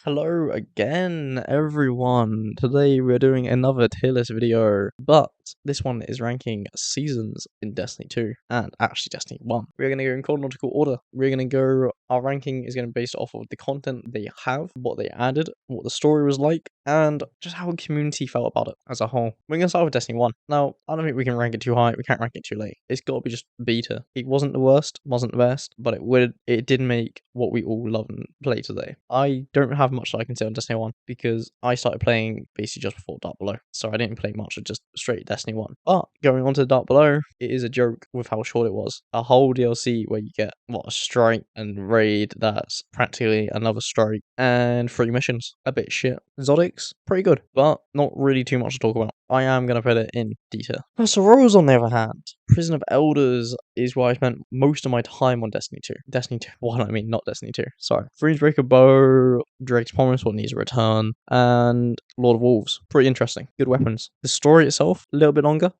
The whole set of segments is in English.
Hello again, everyone. Today we're doing another tier list video, but this one is ranking seasons in Destiny 2 and actually Destiny 1. We're going to go in chronological order. Our ranking is going to be based off of the content they have, what they added, what the story was like, and just how the community felt about it as a whole. We're going to start with Destiny 1. Now, I don't think we can rank it too high, we can't rank it too late. It's got to be just beta. It wasn't the worst, wasn't the best, but it did make what we all love and play today. I don't have much that I can say on Destiny 1 because I started playing basically just before Dark Below, so I didn't play much of just straight Destiny 1. But going on to Dark Below, it is a joke with how short it was. A whole DLC where you get, a strike and raid that's practically another strike, and 3 missions. A bit shit. Zodics, pretty good, but not really too much to talk about. I am going to put it in detail. So Rose, on the other hand, Prison of Elders is where I spent most of my time on Destiny 2. Destiny 2, what I mean, not Destiny 2, sorry. Freezebreaker Bow, Drake's Promise, what needs a return, and Lord of Wolves. Pretty interesting. Good weapons. The story itself, a little bit longer.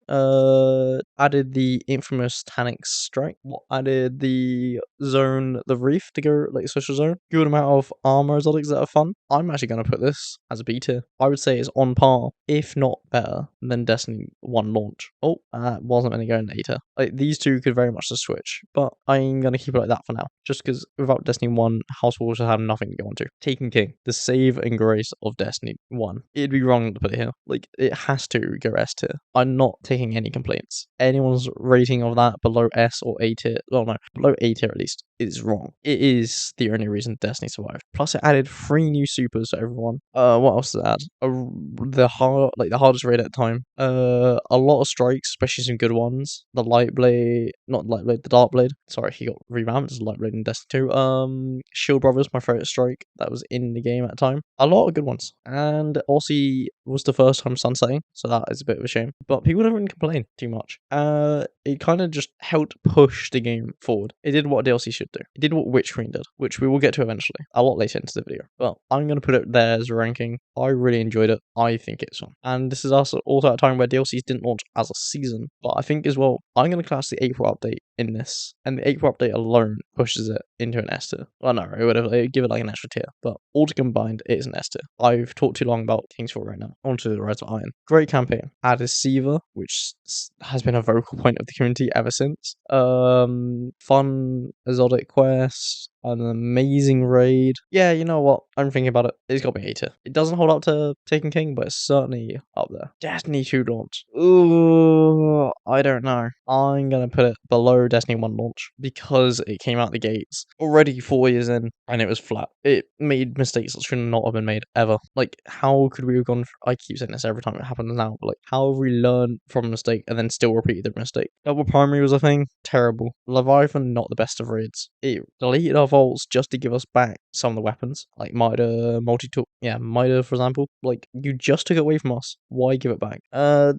Added the infamous Tanix strike. Added the zone, the Reef to go, like, social zone. Good amount of armor exotics that are fun. I'm actually going to put this as a B tier. I would say it's on par, if not better, than Destiny 1 launch. Oh, wasn't going to go in later. Like, these two could very much just switch, but I'm going to keep it like that for now, just because without Destiny 1, House Walls will have nothing to go on to. Taken King, the save and grace of Destiny 1. It'd be wrong to put it here. Like, it has to go S tier. I'm not taking any complaints. Anyone's rating of that below S or A tier, well, no, below A tier at least, is wrong. It is the only reason Destiny survived. Plus, it added 3 new supers to everyone. What else did it add? The hardest raid at the time. A lot of strikes, especially some good ones. The Light Blade, not Light Blade, the Dark Blade. Sorry, he got revamped as Light Blade in Destiny 2. Shield Brothers, my favorite strike that was in the game at the time. A lot of good ones. And Aussie was the first time sunsetting, so that is a bit of a shame. But people don't really complain too much. It kind of just helped push the game forward. It did what DLC should do. It did what Witch Queen did, which we will get to eventually, a lot later into the video. Well, I'm going to put it there as a ranking. I really enjoyed it. I think it's fun. And this is also at a time where DLCs didn't launch as a season. But I think as well, I'm going to class the April update in this. And the April update alone pushes it into an S tier. Well, no, it would give it like an extra tier. But all combined, it is an S tier. I've talked too long about Kingsfall right now. On to the Rise of Iron. Great campaign. Added Siva, which has been a vocal point of the community ever since. Fun exotic quest, an amazing raid. Yeah, you know what? I'm thinking about it. It's got to be A tier. It doesn't hold up to Taken King, but it's certainly up there. Destiny 2 launch. Ooh, I don't know. I'm gonna put it below Destiny 1 launch because it came out the gates already 4 years in and it was flat. It made mistakes that should not have been made ever. Like, how could we have gone? I keep saying this every time it happens now, but like, how have we learned from a mistake and then still repeated the mistake? Double primary was a thing. Terrible. Leviathan, not the best of raids. It deleted our vaults just to give us back some of the weapons, like Mida, multi-tool. Yeah, Mida, for example. Like, you just took it away from us. Why give it back?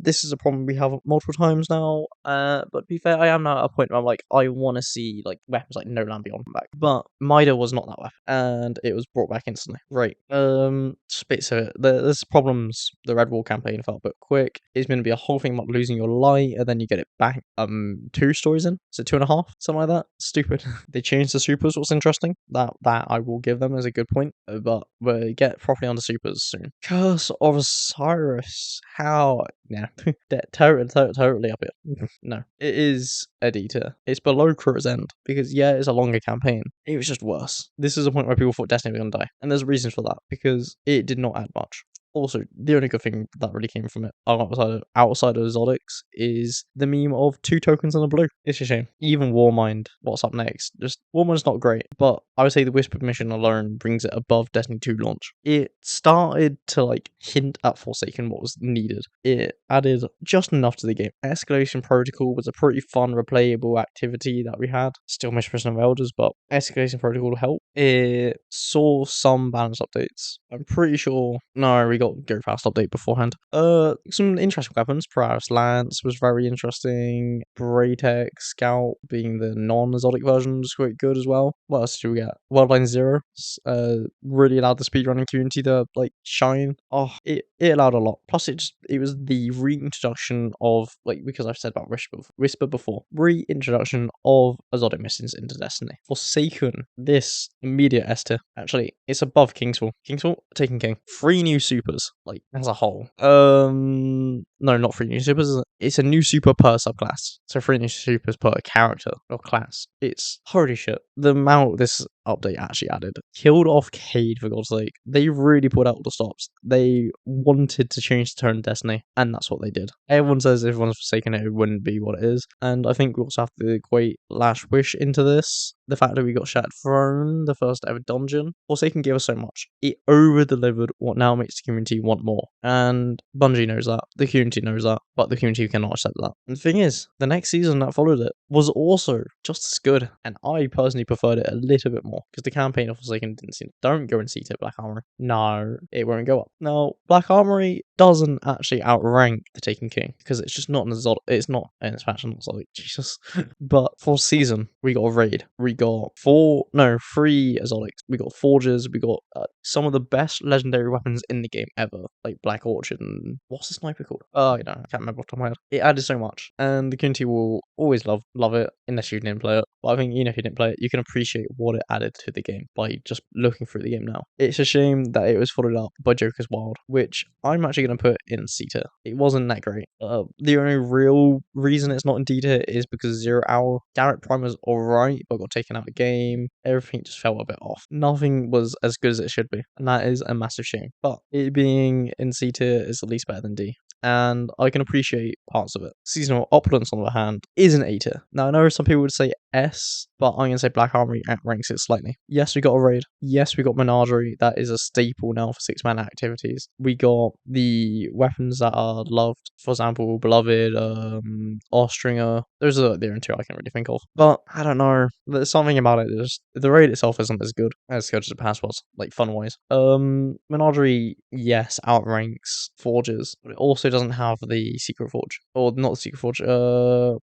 This is a problem we have multiple times now. But to be fair, I am now at a point where I'm like, I want to see like weapons like No Land Beyond come back. But Mida was not that weapon, and it was brought back instantly. Right. So there's problems. The Red Wall campaign felt a bit quick. It's going to be a whole thing about losing your light, and then you get it back. 2 stories in, so 2.5, something like that. Stupid. They changed the supers. What's interesting? That I will give them as a good point. But we'll get properly on the supers soon. Curse of Osiris. How? Yeah. Totally up it. No, it is a D tier. It's below Crew's End because yeah, it's a longer campaign. It was just worse. This is a point where people thought Destiny was gonna die, and there's reasons for that because it did not add much. Also, the only good thing that really came from it, outside of Zodics, is the meme of 2 tokens and a blue. It's a shame. Even Warmind, what's up next? Just, Warmind's not great, but I would say the Whispered mission alone brings it above Destiny 2 launch. It started to, like, hint at Forsaken what was needed. It added just enough to the game. Escalation Protocol was a pretty fun, replayable activity that we had. Still miss Prison of Elders, but Escalation Protocol helped. It saw some balance updates. I'm pretty sure... No, we got Go Fast update beforehand. Some interesting weapons. Polaris Lance was very interesting. Braytech Scout being the non-exotic version was quite good as well. What else did we get? Worldline Zero really allowed the speedrunning community to like shine. Oh, it allowed a lot. Plus, it was the reintroduction of, like, because I've said about Whisper before, reintroduction of exotic missions into Destiny. Forsaken, this immediate S tier. Actually, it's above Kingsfall. Kingsfall, Taken King. 3 new supers, like, as a whole. No, not 3 new supers. It's a new super per subclass. So 3 new supers per character or class. It's holy shit. The amount this update actually added. Killed off Cade, for God's sake. They really put out all the stops. They wanted to change the turn of Destiny, and that's what they did. Everyone says if everyone's forsaken it, it wouldn't be what it is. And I think we also have to equate Last Wish into this. The fact that we got Shattered Throne, the first ever dungeon. Forsaken gave us so much. It over-delivered what now makes the community want more. And Bungie knows that. The community knows that. But the community cannot accept that. And the thing is, the next season that followed it was also just as good. And I personally preferred it a little bit more. Because the campaign of Forsaken didn't seem... Don't go and see it, Black Armory. No, it won't go up. Now, Black Armory doesn't actually outrank the Taken King. Because it's just not an exotic. It's not an expansion. It's like, Jesus. But for season, we got a raid. We got 3 exotics. We got forges. We got some of the best legendary weapons in the game ever. Like Black Orchid and... What's the sniper called? I can't remember off the top of my head. It added so much. And the community will always love it. Unless you didn't play it. But I think even if you didn't play it, you can appreciate what it added to the game by just looking through the game now. It's a shame that it was followed up by Joker's Wild, which I'm actually going to put in C tier. It wasn't that great. The only real reason it's not in D tier is because 0 Hour. Garrett Prime was alright, but got taken out of the game. Everything just felt a bit off. Nothing was as good as it should be, and that is a massive shame. But it being in C tier is at least better than D. And I can appreciate parts of it. Seasonal Opulence, on the other hand, is an A tier. Now, I know some people would say S, but I'm going to say Black Armory outranks it slightly. Yes, we got a raid. Yes, we got Menagerie. That is a staple now for 6-man activities. We got the weapons that are loved. For example, Beloved, Austringer. Those are the only 2 I can really think of. But, I don't know. There's something about it. The raid itself isn't as good as the past was, like, fun-wise. Menagerie, yes, outranks Forges, but it also doesn't have the Secret Forge. Or not the Secret Forge,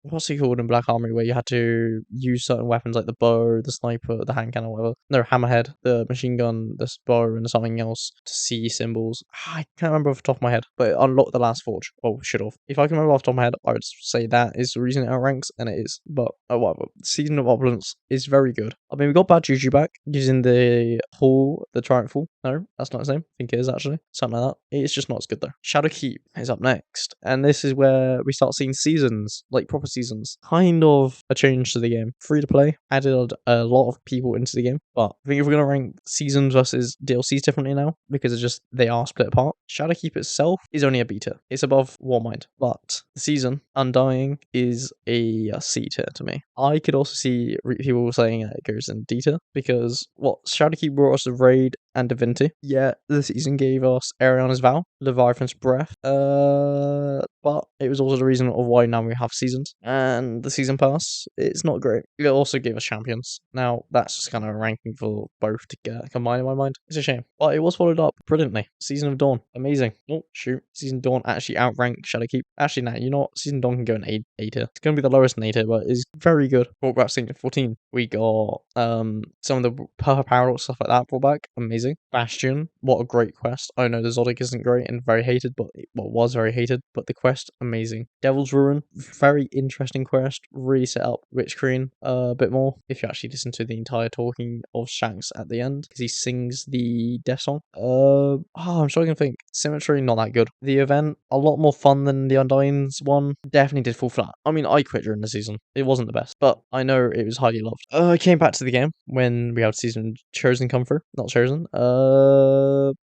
what's it called in Black Armory where you had to use certain weapons like the bow, the sniper, the hand cannon, whatever. No, hammerhead, the machine gun, the bow, and something else to see symbols. I can't remember off the top of my head, but it unlocked the last forge. Oh, should have. If I can remember off the top of my head, I would say that is the reason it outranks, and it is. But whatever. Season of Opulence is very good. I mean, we got Bad Juju back using the Hall, the Triumph Hall. No, that's not the same. I think it is actually. Something like that. It's just not as good though. Shadowkeep is up next, and this is where we start seeing seasons, like proper seasons. Kind of a change to the game. Free to play, added a lot of people into the game, but I think if we're going to rank seasons versus DLCs differently now, because it's just they are split apart, Shadowkeep itself is only a beta. It's above Warmind, but the season, Undying, is a C tier to me. I could also see people saying that it goes in D tier, because Shadowkeep brought us a raid and Divinity. Yeah, the season gave us Ariana's Vow, Leviathan's Breath, but it was also the reason of why now we have seasons. And the season pass, it's not great. It also gave us champions. Now, that's just kind of a ranking for both to get combined in my mind. It's a shame. But it was followed up brilliantly. Season of Dawn, amazing. Oh, shoot. Season of Dawn actually outranked Shadowkeep. Actually, no, you know what? Season of Dawn can go in A tier. It's going to be the lowest in A tier, but it's very good. Brought back Season 14. We got some of the Purple Paradox stuff like that brought back. Amazing. Bastion, what a great quest. I know the Zodic isn't great and very hated, but was very hated, but the quest, amazing. Devil's Ruin, very interesting quest. Really set up Witch Queen a bit more, if you actually listen to the entire talking of Shanks at the end, because he sings the death song. I'm struggling to think. Symmetry, not that good. The event, a lot more fun than the Undying's one. Definitely did fall flat. I mean, I quit during the season. It wasn't the best, but I know it was highly loved. I came back to the game when we had season Chosen come through. Not Chosen.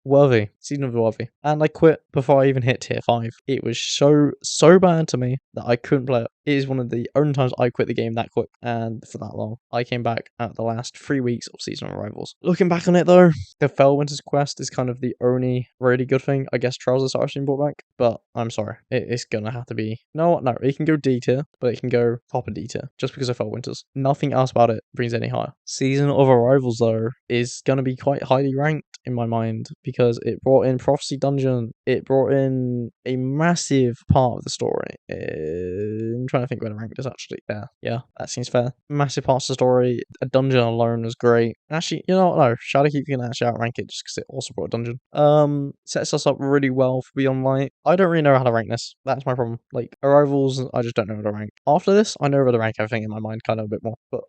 Worthy. Season of Worthy. And I quit before I even hit tier 5. It was so bad to me that I couldn't play it. It is one of the only times I quit the game that quick and for that long. I came back at the last 3 weeks of seasonal arrivals. Looking back on it though, the Fellwinter's quest is kind of the only really good thing. I guess Trousers are actually brought back, but I'm sorry. It's gonna have to be... No, it can go D tier, but it can go proper D tier just because of Fellwinters. Nothing else about it brings any higher. Season of Arrivals though is gonna be quite highly ranked in my mind because it brought in Prophecy Dungeon. It brought in a massive part of the story. I'm trying trying to think where to rank this actually. Yeah, that seems fair. Massive parts of the story. A dungeon alone was great. Actually, you know what? No, Shadowkeep can actually outrank it just because it also brought a dungeon. Sets us up really well for Beyond Light. I don't really know how to rank this. That's my problem. Like Arrivals, I just don't know how to rank. After this, I know how to rank everything in my mind kind of a bit more, but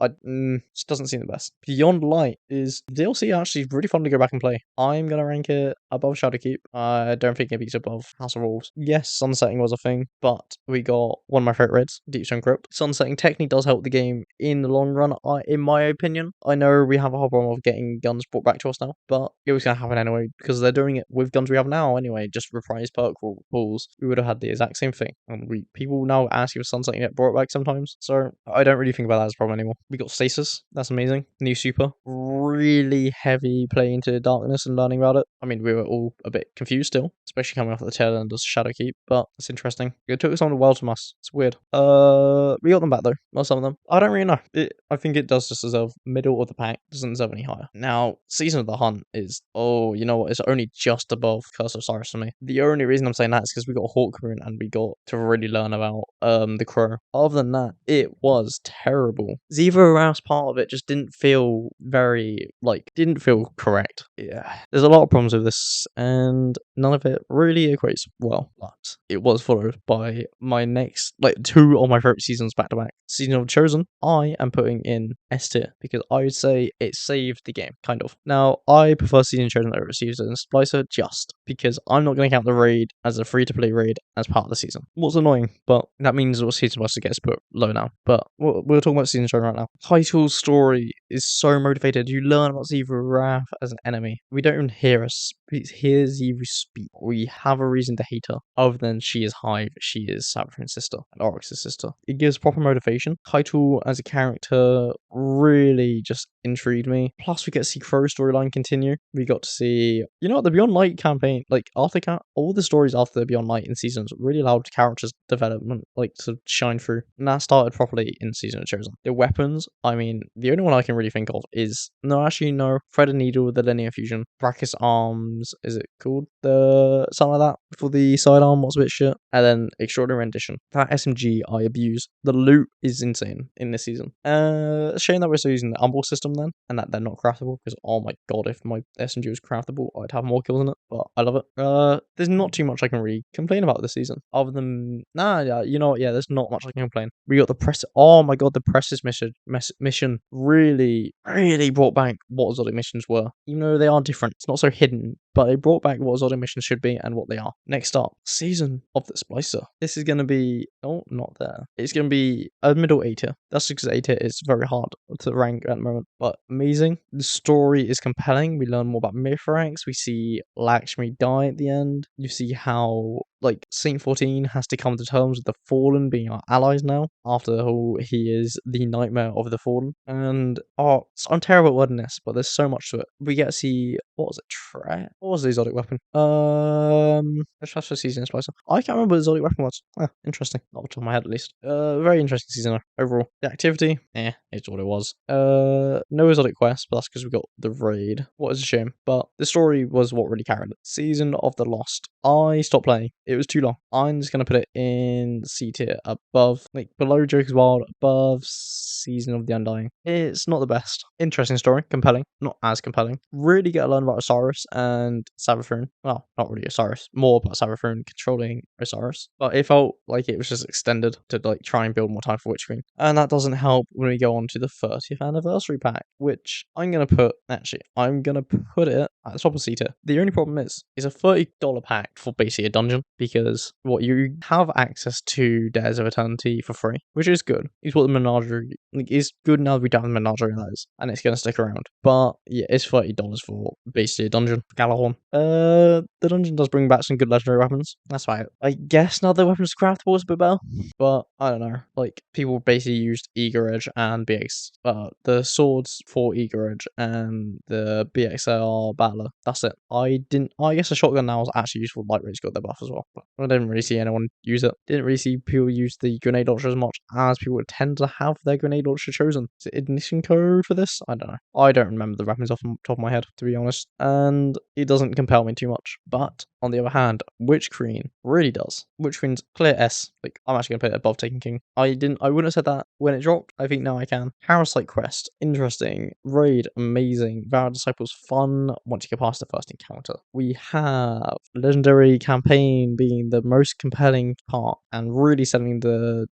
just doesn't seem the best. Beyond Light is DLC actually really fun to go back and play. I'm gonna rank it above Shadowkeep. I don't think it beats above House of Wolves. Yes, sunsetting was a thing, but we got one of my favorite raids, Deepstone Crypt. Sunsetting technically does help the game in the long run, in my opinion. I know we have a whole problem of getting guns brought back to us now, but it was gonna happen anyway because they're doing it with guns we have now anyway. Just reprise perk pools. We would have had the exact same thing, and people now ask you for sunsetting get brought back sometimes. So I don't really think about that as a problem anymore. We got stasis. That's amazing. New super. Really heavy play into darkness and learning about it. I mean, we were all a bit confused still, especially coming off the tail end of Shadowkeep, but it's interesting. It took some of the world from us. It's weird. We got them back though. Not some of them. I don't really know. I think it does just deserve middle of the pack. Doesn't deserve any higher. Now, Season of the Hunt is, you know what? It's only just above Curse of Cyrus for me. The only reason I'm saying that is because we got Hawk Rune and we got to really learn about the Crow. Other than that, it was terrible. Ziva Rouse part of it just didn't feel didn't feel correct. Yeah. There's a lot of problems with this, and none of it really equates well, but it was followed by my next, two of my favorite seasons back to back. Season of Chosen, I am putting in S tier because I would say it saved the game, kind of. Now, I prefer Season of Chosen over Season Splicer just because I'm not going to count the raid as a free-to-play raid as part of the season. What's annoying, but that means what Season Splicer gets put low now. But we're talking about Season Chosen right now. Title's story is so motivated. You learn about Ziva Wrath as an enemy. We don't even hear Ziva speak. We have a reason to hate her, other than she is Hive, she is Sapphire's sister, and Oryx's sister. It gives proper motivation. Title as a character really just intrigued me. Plus, we get to see Crow's storyline continue. We got to see, the Beyond Light campaign, all the stories after the Beyond Light in seasons really allowed characters' development, to shine through. And that started properly in Season of Chosen. The weapons, I mean, the only one I can really think of is, Thread and Needle with the Linear Fusion. Brachis Arms, is it called? Something like that, for the sidearm, what's a bit shit. And then Extraordinary Rendition. That SMG I abuse. The loot is insane in this season. Shame that we're still using the Umbral system then, and that they're not craftable, because oh my god, if my SMG was craftable, I'd have more kills in it, but I love it. There's not too much I can really complain about this season, other than, there's not much I can complain. We got the press, oh my god, the Presses mission really, really brought back what Exotic missions were, even though they are different, it's not so hidden, but they brought back what Exotic missions should be and what they are. Next up, Season of the Splicer. This is going to be, not there. It's going to be a middle A tier. That's because A tier is very hard to rank at the moment, but amazing. The story is compelling. We learn more about Mithrax. We see Lakshmi die at the end. You see how, Saint 14 has to come to terms with the Fallen being our allies now, after he is the nightmare of the Fallen. And, I'm terrible at wording this, but there's so much to it. We get to see, what was it, what was the exotic weapon? Let's try for Season Splicer. I can't remember what the exotic weapon was. Interesting. Not off the top of my head, at least. Very interesting season overall. The activity, it's what it was. No exotic quest, but that's because we got the raid. What is a shame. But the story was what really carried it. Season of the Lost. I stopped playing. It was too long. I'm just going to put it in C tier, above, below Joker's Wild, above Season of the Undying. It's not the best. Interesting story. Compelling. Not as compelling. Really get to learn about Osiris and Savathun. Well, not really Osiris. More about Savathun controlling Osiris. But it felt like it was just extended to, try and build more time for Witch Queen. And that doesn't help when we go on to the 30th anniversary pack, which I'm going to put it at the top of C tier. The only problem is, it's a $30 pack for basically a dungeon, because you have access to Dares of Eternity for free, which is good. It's what the Menagerie is good now that we don't have the Menagerie, that is, and it's going to stick around. But yeah, it's $30 for basically a dungeon. Galahorn. The dungeon does bring back some good legendary weapons. That's why I guess now the weapons craftable is a bit better, but I don't know. People basically used Eager Edge and BX. The swords for Eager Edge and the BXR Battler. That's it. I guess a shotgun now is actually useful. Light Rage's got their buff as well, but I didn't really see anyone use it. Didn't really see people use the grenade launcher as much as people would tend to have their grenade launcher chosen. Is it ignition code for this? I don't know. I don't remember the weapons off the top of my head, to be honest, and it doesn't compel me too much. But on the other hand, Witch Queen really does. Witch Queen's clear S. Like, I'm actually gonna put it above Taken King. I wouldn't have said that when it dropped. I think now I can. Parasite Quest, interesting. Raid, amazing. Vow Disciples, fun once you get past the first encounter. We have Legendary Campaign being the most compelling part and really setting the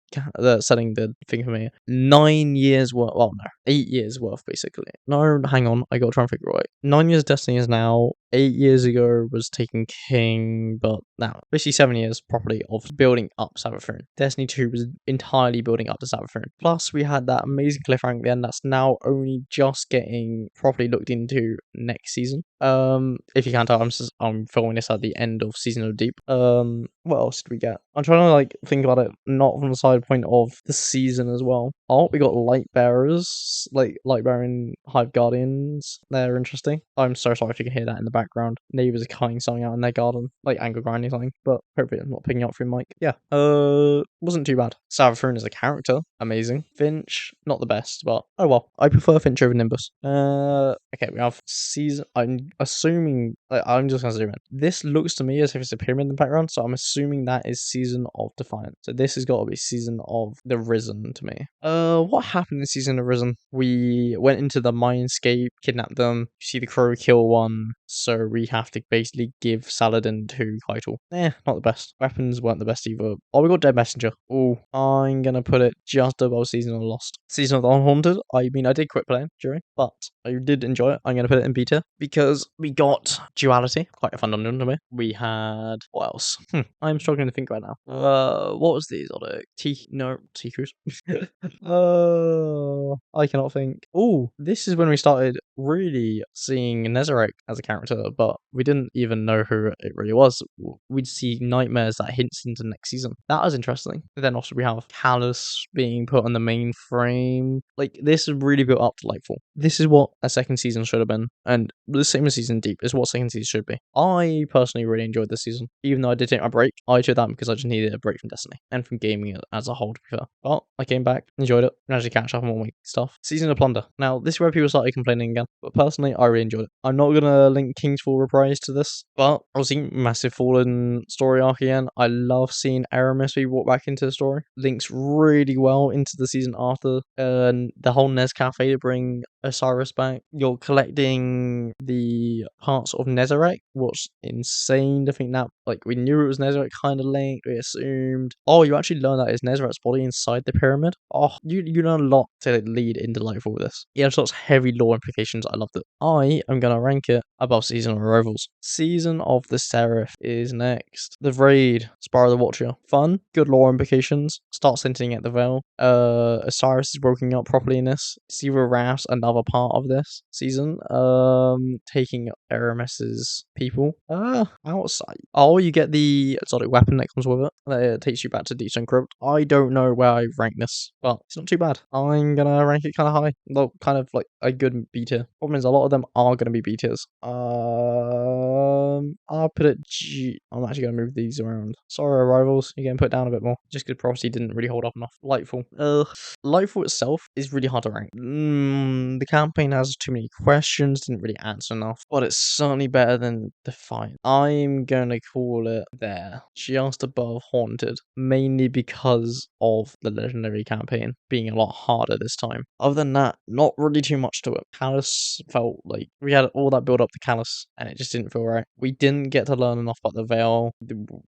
thing for me. 9 years worth, well no, 8 years worth basically. No, hang on, I gotta try and figure it right. 9 years Destiny is now, 8 years ago was Taken King, but now, basically 7 years properly of building up Savathûn. Destiny 2 was entirely building up to Savathûn. Plus, we had that amazing cliffhanger at the end that's now only just getting properly looked into next season. If you can't tell, I'm filming this at the end of Season of Deep. What else did we get? I'm trying to like think about it not from the side point of the season as well. Oh, we got Light Bearers, like Light Bearing Hive Guardians. They're interesting. I'm so sorry if you can hear that in the background. Neighbors are cutting something out in their garden, like angle grinding something, but hopefully I'm not picking up through mic. Yeah, wasn't too bad. Savathûn as a character, amazing. Finch, not the best, but oh well. I prefer Finch over Nimbus. Okay, we have season. I'm assuming. I'm just gonna zoom in. This looks to me as if it's a pyramid in the background, so I'm assuming that is Season of Defiance. So this has got to be Season of the Risen to me. What happened in Season of Risen? We went into the minescape, kidnapped them. You see the crow kill one, so we have to basically give Saladin to Keitel. Not the best. Weapons weren't the best either. Oh, we got Dead Messenger. Oh, I'm gonna put it just above Season of Lost. Season of the Unhaunted. I mean, I did quit playing during, but I did enjoy it. I'm gonna put it in beta because we got Duality, quite a fun dungeon to me. We had what else? I'm struggling to think right now. What was the exotic? T Cruise. I cannot think. Oh, this is when we started really seeing Nezarec as a character, but we didn't even know who it really was. We'd see nightmares that hints into next season. That was interesting. And then also we have Callus being put on the main frame. Like, this is really built up to Lightfall. This is what a second season should have been, and the same as Season Deep is what second season should be. I personally really enjoyed this season. Even though I did take my break, I took that because I just needed a break from Destiny and from gaming as a whole, to be fair. But I came back, enjoyed it, managed to catch up on all my stuff. Season of Plunder. Now, this is where people started complaining again, but personally, I really enjoyed it. I'm not gonna link King's Fall Reprise to this, but obviously, massive Fallen story arc again. I love seeing Aramis be brought back into the story. Links really well into the season after, and the whole Nez Cafe to bring Osiris back. You're collecting the parts of Nezarec, what's insane to think that, like, we knew it was Nezarec kind of linked, we assumed. Oh, you actually learn that it's Nezarec's body inside the pyramid. Oh, you learn a lot to lead into Lightfall with this. Yeah, there's lots of heavy lore implications. I loved it. I am gonna rank it above Season of Arrivals. Season of the Seraph is next. The Raid, Spyro the Watcher. Fun, good lore implications. Starts hinting at the Veil. Osiris is broken up properly in this. Zero Wrath's another part of this season. Taking Aramis's people. Outside. Oh, you get the exotic weapon that comes with it. That takes you back to Deep Stone Crypt. I don't know where I rank this, but it's not too bad. I'm gonna rank it kind of high. Though, kind of like a good B tier. Problem is, a lot of them are gonna be B tiers. I'll put it G. I'm actually gonna move these around. Sorry, Arrivals, you're getting put down a bit more. Just because Prophecy didn't really hold up enough. Lightfall. Lightfall itself is really hard to rank. The campaign has too many questions, didn't really answer enough, but it's certainly better than Defiant. I'm gonna call it there, just above Haunted, mainly because of the Legendary campaign being a lot harder this time. Other than that, not really too much to it. Callus felt like we had all that build up to Callus, and it just didn't feel right. We didn't get to learn enough about the Veil.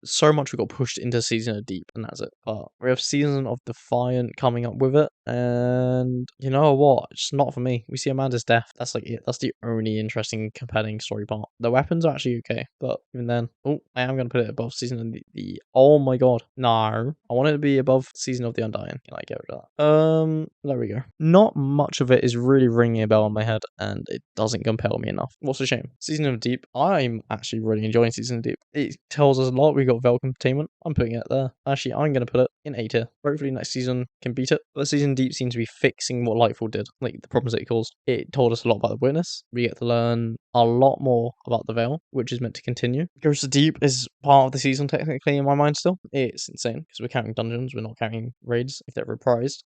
So much we got pushed into Season of Deep, and that's it. But we have Season of Defiant coming up with it, and you know what? It's not for me. We see Amanda's death. That's like it. That's the only interesting, compelling story part. The weapons are actually okay, but even then, I am gonna put it above Season of the oh my god, no, I want it to be above Season of the Undying. Can I get rid of that? There we go. Not much of it is really ringing a bell in my head, and it doesn't compel me enough. What's a shame. Season of Deep. I'm actually really enjoying Season of Deep. It tells us a lot. We got Veil Containment. I'm putting it there. Actually, I'm gonna put it in A tier. Hopefully next season can beat it. But Season Deep seems to be fixing what Lightfall did, like the problems that it caused. It told us a lot about the witness. We get to learn a lot more about the Veil, which is meant to continue. Goes to Deep is part of the season technically in my mind still. It's insane because we're counting dungeons, we're not counting raids if they're reprised.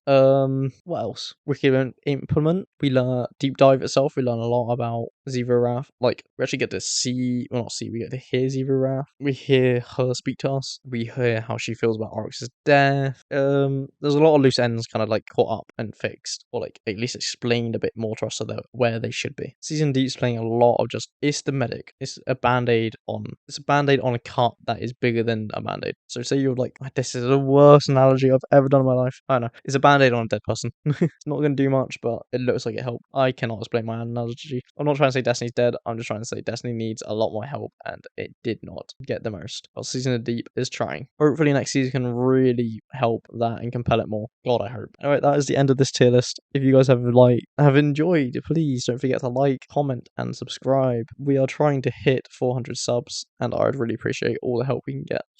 What else? Wicked Implement. We learn Deep Dive itself. We learn a lot about Ziva Wrath. Like we actually get to see, well not see, we get to hear Ziva Wrath. We hear her speak to us. We hear how she feels about Oryx's death. There's a lot of loose ends kind of like caught up and fixed, or like at least explained a bit more to us so they're where they should be. Season Deep's playing a lot of just, it's the medic. It's a band-aid on a cut that is bigger than a band-aid. So say you're like, this is the worst analogy I've ever done in my life. I don't know. It's a band-aid on a dead person. It's not going to do much, but it looks like it helped. I cannot explain my analogy. I'm not trying to say Destiny's dead. I'm just trying to say Destiny needs a lot more help, and it did not get the most. Well, Season of Deep is trying. Hopefully next season can really help that and compel it more. God, I hope. Alright, that is the end of this tier list. If you guys have enjoyed, please don't forget to like, comment, and subscribe. We are trying to hit 400 subs, and I'd really appreciate all the help we can get.